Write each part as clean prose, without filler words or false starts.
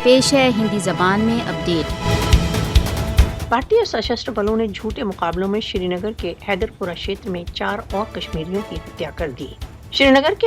پیش ہے ہندی زبان میں اپڈیٹ۔ بھارتی سشستر بلوں نے جھوٹے مقابلوں میں شری نگر کے حیدر پورہ شیتر میں 4 اور کشمیریوں کی ہتیا کر دی۔ شری نگر کے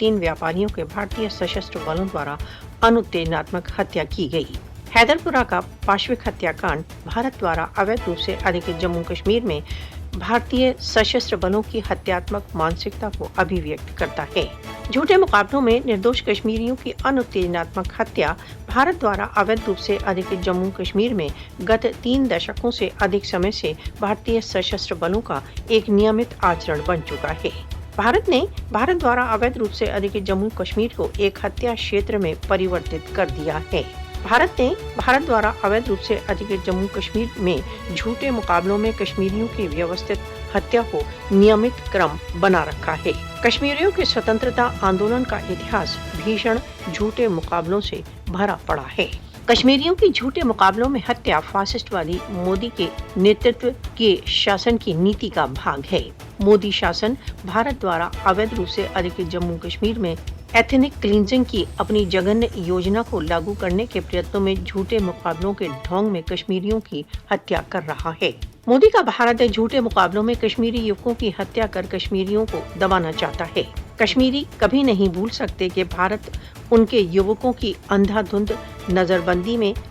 3 ویاپاریوں کے بھارتی سشستر بلوں دوارا انتیجناتمک ہتیا کی گئی۔ حیدر پورہ کا پاشوک ہتیا کانڈ بھارت دوارا اویدھ روپ سے ادھیکت جموں کشمیر میں بھارتی سشستر بلوں کی ہتیاتمک مانسکتا کو ابھیویکت کرتا ہے۔ جھوٹے مقابلوں میں نردوش کشمیریوں کی انتیجناتمک ہتیا بھارت دوارا اویدھ روپ سے ادھیکت جموں کشمیر میں گت 3 دشکوں سے ادھک سمے سے بھارتی سشستر بلوں کا ایک نیمت آچرن بن چکا ہے۔ بھارت نے بھارت دوارا اویدھ روپ سے ادھیکت جموں کشمیر کو ایک ہتیا چھیتر میں پریورتت کر دیا ہے۔ بھارت نے بھارت دوارا اویدھ روپ سے ادھیکت جموں کشمیر میں جھوٹے مقابلوں میں کشمیریوں کی ویوستھت ہتیا کو نیمت کرم بنا رکھا ہے۔ کشمیریوں کے سوتنترتا آندولن کا اتہاس بھیشن جھوٹے مقابلوں سے بھرا پڑا ہے۔ کشمیریوں کی جھوٹے مقابلوں میں ہتیا فاسسٹ وادی مودی کے نیترتو کے شاسن کی نیتی کا بھاگ ہے۔ مودی شاسن بھارت دوارا اویدھ روپ سے ادھیکت جموں کشمیر میں ایتھنک کلینزنگ کی اپنی جگنیہ یوجنا کو لاگو کرنے کے پریتنوں میں جھوٹے مقابلوں کے ڈھونگ میں کشمیریوں کی ہتیا کر رہا ہے۔ مودی کا بھارت جھوٹے مقابلوں میں کشمیری یوکوں کی ہتیا کر کشمیریوں کو دبانا چاہتا ہے۔ کشمیری کبھی نہیں بھول سکتے کہ بھارت ان کے یوکوں کی اندھا دھند نظر بندی میں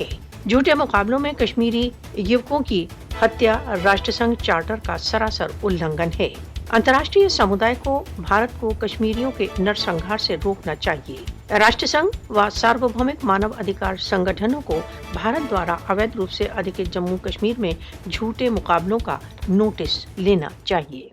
ہے۔ جھوٹے مقابلوں میں کشمیری یوکوں کی ہتیا راشٹر سنگھ چارٹر کا سراسر النگھن ہے۔ انترراشٹریہ سمودائے کو بھارت کو کشمیریوں کے نرسنہار سے روکنا چاہیے۔ راشٹر سنگھ و ساروبھومک مانو ادھیکار سنگھنوں کو بھارت دوارا اویدھ روپ سے ادھیکت جموں کشمیر میں جھوٹے مقابلوں کا نوٹس لینا چاہیے۔